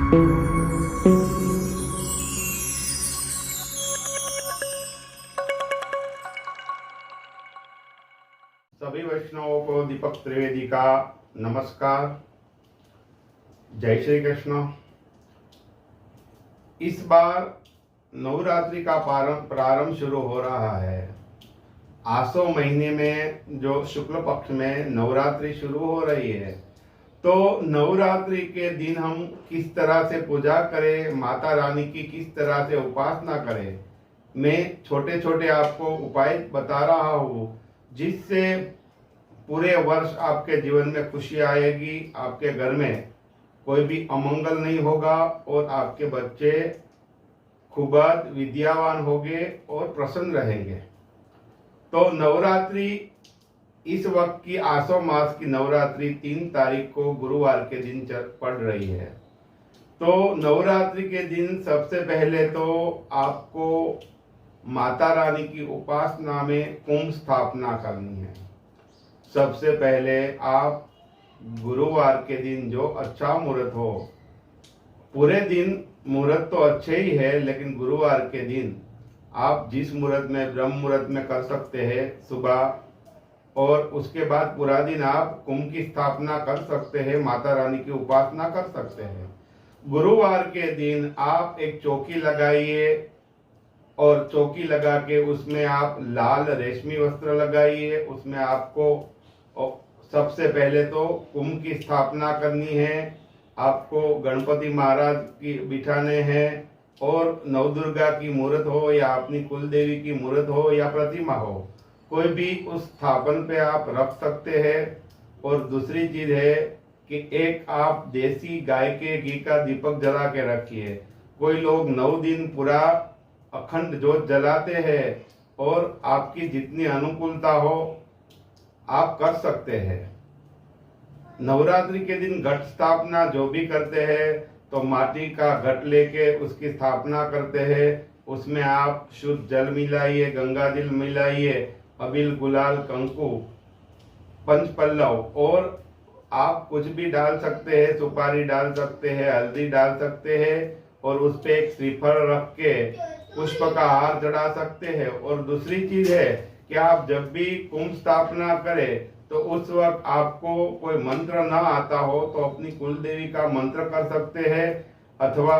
सभी वैष्णवों को दीपक त्रिवेदी का नमस्कार। जय श्री कृष्ण। इस बार नवरात्रि का प्रारंभ शुरू हो रहा है। आसो महीने में जो शुक्ल पक्ष में नवरात्रि शुरू हो रही है, तो नवरात्रि के दिन हम किस तरह से पूजा करें, माता रानी की किस तरह से उपासना करें, मैं छोटे छोटे आपको उपाय बता रहा हूँ, जिससे पूरे वर्ष आपके जीवन में खुशी आएगी, आपके घर में कोई भी अमंगल नहीं होगा और आपके बच्चे खूब विद्यावान होंगे और प्रसन्न रहेंगे। तो नवरात्रि इस वक्त की आसो मास की नवरात्रि 3 तारीख को गुरुवार के दिन पड़ रही है। तो नवरात्रि के दिन सबसे पहले तो आपको माता रानी की उपासना में कुंभ स्थापना करनी है। सबसे पहले आप गुरुवार के दिन जो अच्छा मुहूर्त हो, पूरे दिन मुहूर्त तो अच्छे ही है, लेकिन गुरुवार के दिन आप जिस मुहूर्त में ब्रह्म मुहूर्त में कर सकते हैं सुबह, और उसके बाद पूरा दिन आप कुंभ की स्थापना कर सकते हैं, माता रानी की उपासना कर सकते हैं। गुरुवार के दिन आप एक चौकी लगाइए और चौकी लगा के उसमें आप लाल रेशमी वस्त्र लगाइए। उसमें आपको सबसे पहले तो कुंभ की स्थापना करनी है, आपको गणपति महाराज की बिठाने हैं, और नवदुर्गा की मूर्त हो या अपनी कुल देवी की मूर्त हो या प्रतिमा हो, कोई भी उस स्थापन पे आप रख सकते हैं। और दूसरी चीज है कि एक आप देसी गाय के घी का दीपक जला के रखिए। कोई लोग 9 दिन पूरा अखंड ज्योत जलाते हैं, और आपकी जितनी अनुकूलता हो आप कर सकते हैं। नवरात्रि के दिन घट स्थापना जो भी करते हैं, तो माटी का घट लेके उसकी स्थापना करते हैं। उसमें आप शुद्ध जल मिलाइए, गंगा जल मिलाइए, अबील गुलाल कंकु पंचपल्लव, और आप कुछ भी डाल सकते हैं, सुपारी डाल सकते हैं, हल्दी डाल सकते हैं, और उस पे एक श्रीफल रख के पुष्प का हार चढ़ा सकते हैं। और दूसरी चीज है कि आप जब भी कुंभ स्थापना करें, तो उस वक्त आपको कोई मंत्र ना आता हो तो अपनी कुल देवी का मंत्र कर सकते हैं, अथवा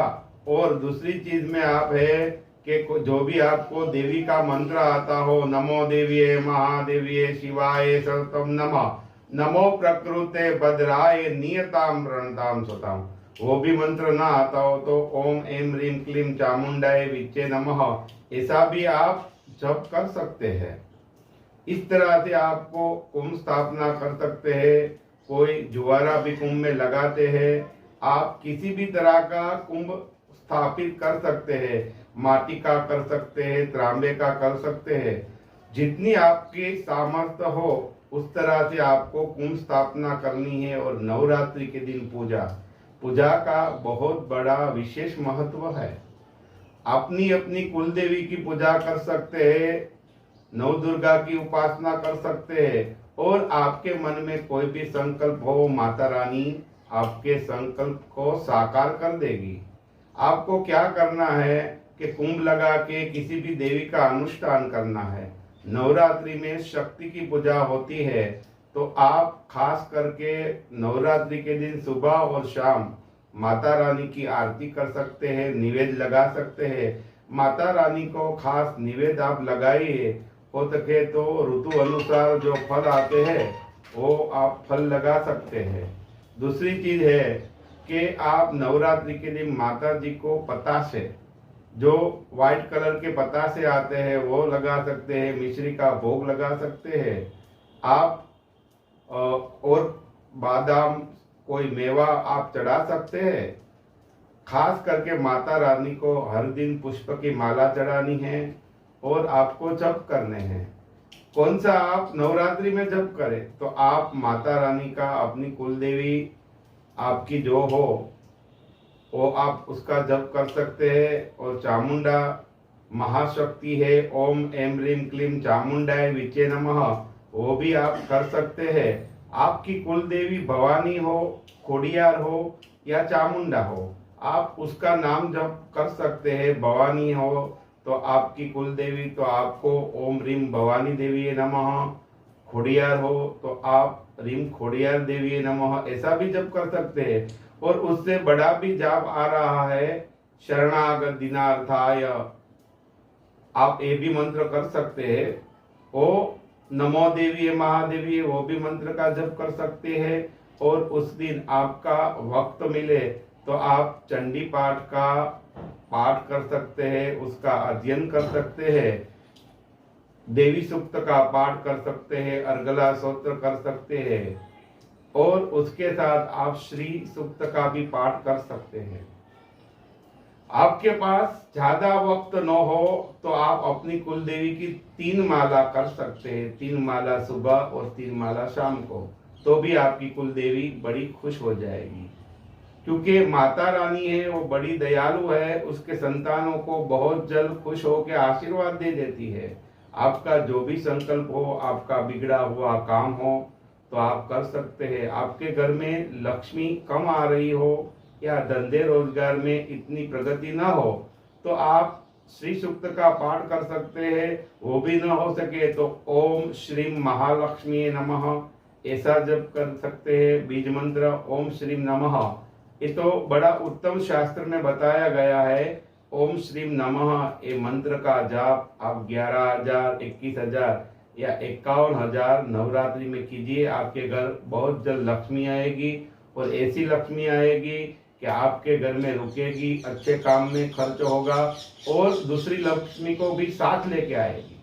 और दूसरी चीज में आप है कि जो भी आपको देवी का मंत्र आता हो, नमो देवीये महादेवीये शिवाय सर्वतम नमः, नमो प्रकृते भद्राय नियताम रणताम सुताम, वो भी मंत्र ना आता हो तो ओम एम ह्रीम क्लीम चामुंडाय विच्चे नमः, ऐसा भी आप जप कर सकते हैं। इस तरह से आपको कुंभ स्थापना कर सकते हैं। कोई जुआरा भी कुंभ में लगाते हैं। आप किसी भी तरह का कुंभ स्थापित कर सकते हैं, माटी का कर सकते हैं, तांबे का कर सकते हैं, जितनी आपकी सामर्थ्य हो उस तरह से आपको कुंभ स्थापना करनी है। और नवरात्रि के दिन पूजा का बहुत बड़ा विशेष महत्व है। अपनी अपनी कुल देवी की पूजा कर सकते हैं, नवदुर्गा की उपासना कर सकते हैं, और आपके मन में कोई भी संकल्प हो, माता रानी आपके संकल्प को साकार कर देगी। आपको क्या करना है कि कुंभ लगा के किसी भी देवी का अनुष्ठान करना है। नवरात्रि में शक्ति की पूजा होती है, तो आप खास करके नवरात्रि के दिन सुबह और शाम माता रानी की आरती कर सकते हैं, निवेद लगा सकते हैं। माता रानी को खास निवेद आप लगाइए। हो सके तो ऋतु अनुसार जो फल आते हैं वो आप फल लगा सकते हैं। दूसरी चीज है कि आप नवरात्रि के दिन माता जी को पतासे, जो व्हाइट कलर के पतासे आते हैं वो लगा सकते हैं, मिश्री का भोग लगा सकते हैं आप, और बादाम कोई मेवा आप चढ़ा सकते हैं। खास करके माता रानी को हर दिन पुष्प की माला चढ़ानी है और आपको जप करने हैं। कौन सा आप नवरात्रि में जप करें, तो आप माता रानी का, अपनी कुल देवी आपकी जो हो वो आप उसका जप कर सकते हैं। और चामुंडा महाशक्ति है, ओम एम ह्रीम क्लीम चामुंडाय विचे नमः, वो भी आप कर सकते हैं। आपकी कुल देवी भवानी हो, खोडियार हो या चामुंडा हो, आप उसका नाम जप कर सकते हैं। भवानी हो तो आपकी कुल देवी, तो आपको ओम रीम भवानी देवी नमः। खोडियार हो तो आप रीम खोडियार देवी नमः ऐसा भी जप कर सकते हैं। और उससे बड़ा भी जाप आ रहा है शरणागत दिनार्थाय, आप ये भी मंत्र कर सकते हैं। ओ नमो देवी महादेवी, वो भी मंत्र का जप कर सकते हैं। और उस दिन आपका वक्त मिले तो आप चंडी पाठ का पाठ कर सकते हैं, उसका अध्ययन कर सकते हैं, देवी सूक्त का पाठ कर सकते हैं, अर्गला स्तोत्र कर सकते हैं, और उसके साथ आप श्री सूक्त का भी पाठ कर सकते हैं। आपके पास ज्यादा वक्त न हो तो आप अपनी कुल देवी की 3 माला कर सकते हैं। 3 माला सुबह और 3 माला शाम को, तो भी आपकी कुल देवी बड़ी खुश हो जाएगी। क्योंकि माता रानी है वो बड़ी दयालु है, उसके संतानों को बहुत जल्द खुश होकर आशीर्वाद दे देती है। आपका जो भी संकल्प हो, आपका बिगड़ा हुआ काम हो तो आप कर सकते हैं। आपके घर में लक्ष्मी कम आ रही हो या धंधे रोजगार में इतनी प्रगति ना हो तो आप श्री सूक्त का पाठ कर सकते हैं। वो भी ना हो सके तो ओम श्री महालक्ष्मी नमः ऐसा जप कर सकते हैं। बीज मंत्र ओम श्री नमः, ये तो बड़ा उत्तम शास्त्र में बताया गया है। ओम श्री नमः ये मंत्र का जाप आप 11,000, 21,000 या 51,000 नवरात्रि में कीजिए। आपके घर बहुत जल्द लक्ष्मी आएगी, और ऐसी लक्ष्मी आएगी कि आपके घर में रुकेगी, अच्छे काम में खर्च होगा, और दूसरी लक्ष्मी को भी साथ लेके आएगी।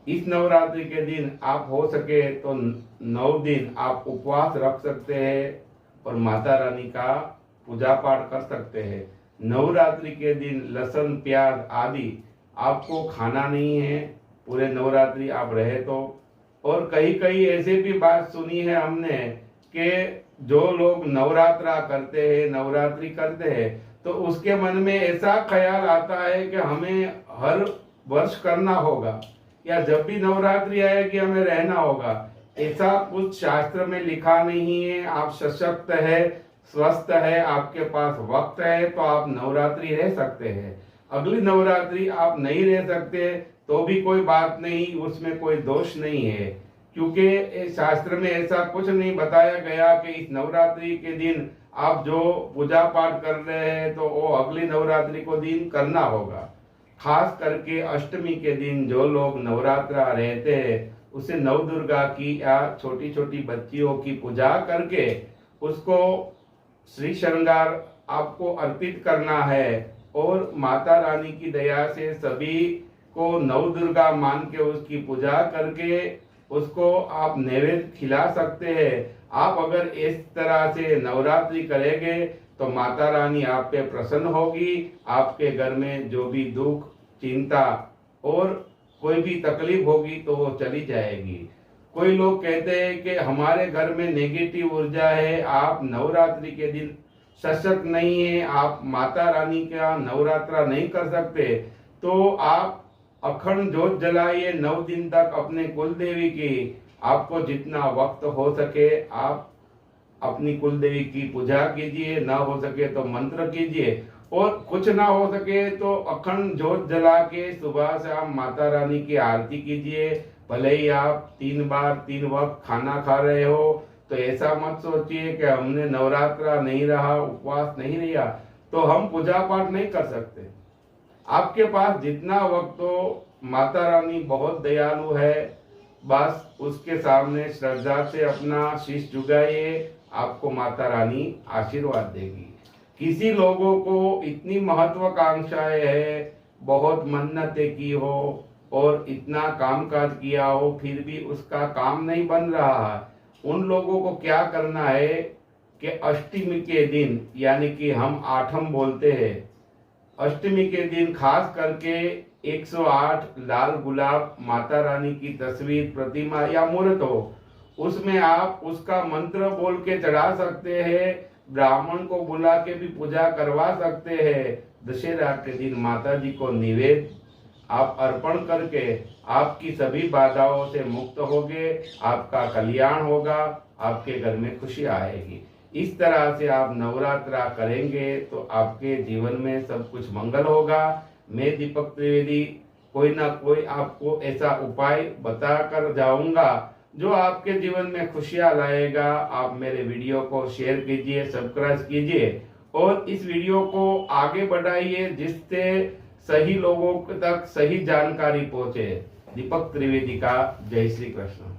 इस नवरात्रि के दिन आप हो सके तो 9 दिन आप उपवास रख सकते हैं और माता रानी का पूजा पाठ कर सकते हैं। नवरात्रि के दिन लहसुन प्याज आदि आपको खाना नहीं है, पूरे नवरात्रि आप रहे तो। और कहीं कहीं ऐसे भी बात सुनी है हमने कि जो लोग नवरात्रा करते हैं, नवरात्रि करते हैं, तो उसके मन में ऐसा ख्याल आता है कि हमें हर वर्ष करना होगा, या जब भी नवरात्रि आएगी हमें रहना होगा। ऐसा कुछ शास्त्र में लिखा नहीं है। आप सशक्त है, स्वस्थ है, आपके पास वक्त है तो आप नवरात्रि रह सकते हैं। अगली नवरात्रि आप नहीं रह सकते तो भी कोई बात नहीं, उसमें कोई दोष नहीं है। क्योंकि शास्त्र में ऐसा कुछ नहीं बताया गया कि इस नवरात्रि के दिन आप जो पूजा पाठ कर रहे हैं तो वो अगली नवरात्रि को दिन करना होगा। खास करके अष्टमी के दिन जो लोग नवरात्रा रहते हैं उसे नवदुर्गा की या छोटी छोटी बच्चियों की पूजा करके उसको श्री श्रृंगार आपको अर्पित करना है। और माता रानी की दया से सभी को नवदुर्गा मान के उसकी पूजा करके उसको आप नैवेद्य खिला सकते हैं। आप अगर इस तरह से नवरात्रि करेंगे तो माता रानी आप पे प्रसन्न होगी। आपके घर में जो भी दुख, चिंता और कोई भी तकलीफ होगी तो वो चली जाएगी। कोई लोग कहते हैं कि हमारे घर में नेगेटिव ऊर्जा है, आप नवरात्रि के दिन सशक्त नहीं है, आप माता रानी का नवरात्रा नहीं कर सकते, तो आप अखंड जोत जलाइए 9 दिन तक अपने कुल देवी की। आपको जितना वक्त हो सके आप अपनी कुल देवी की पूजा कीजिए, ना हो सके तो मंत्र कीजिए, और कुछ ना हो सके तो अखंड जोत जला के सुबह से आप माता रानी की आरती कीजिए। भले ही आप 3 बार 3 वक्त खाना खा रहे हो तो ऐसा मत सोचिए कि हमने नवरात्रा नहीं रहा, उपवास नहीं रहा तो हम पूजा पाठ नहीं कर सकते। आपके पास जितना वक्त हो, माता रानी बहुत दयालु है, बस उसके सामने श्रद्धा से अपना शीश झुकाइए, आपको माता रानी आशीर्वाद देगी। किसी लोगों को इतनी महत्वाकांक्षाएं है, बहुत मन्नतें की हो और इतना कामकाज किया हो फिर भी उसका काम नहीं बन रहा है, उन लोगों को क्या करना है कि अष्टमी के दिन, यानी कि हम आठम बोलते हैं, अष्टमी के दिन खास करके 108 लाल गुलाब माता रानी की तस्वीर, प्रतिमा या मूर्त हो, उसमें आप उसका मंत्र बोल के चढ़ा सकते हैं। ब्राह्मण को बुला के भी पूजा करवा सकते हैं। दशहरा के दिन माता जी को निवेद आप अर्पण करके आपकी सभी बाधाओं से मुक्त होगे, आपका कल्याण होगा, आपके घर में खुशी आएगी। इस तरह से आप नवरात्रा करेंगे तो आपके जीवन में सब कुछ मंगल होगा। मैं दीपक त्रिवेदी कोई ना कोई आपको ऐसा उपाय बता कर जाऊंगा जो आपके जीवन में खुशियां लाएगा। आप मेरे वीडियो को शेयर कीजिए, सब्सक्राइब कीजिए और इस वीडियो को आगे बढ़ाइए जिससे सही लोगों तक सही जानकारी पहुंचे। दीपक त्रिवेदी का जय श्री कृष्ण।